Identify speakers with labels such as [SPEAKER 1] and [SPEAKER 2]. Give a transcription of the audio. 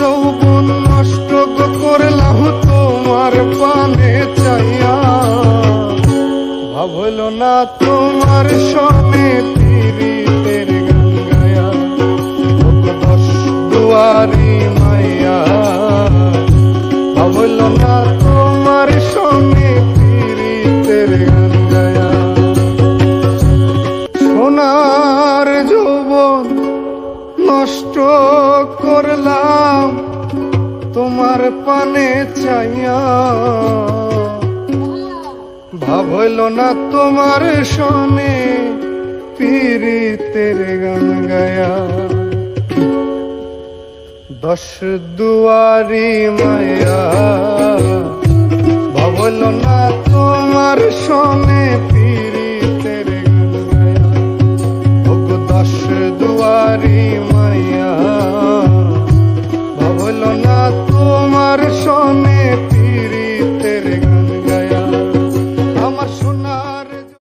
[SPEAKER 1] যৌবন নষ্ট করলাম তোমার পানে চাইয়া, ভাবল না তোমার সনে পীড়িতের গান গায়া। দশ দুয়ারি মাইয়া, ভাবল না তোমার সনে পীড়িতের গান গায়া। সোনার যৌবন নষ্ট করলাম তোমার পানে চাইয়া, ভাবল না তোমার সনে পীড়িতের গান গায়া। দশ দুয়ারি মায়া, ভাবল না তোমার সনে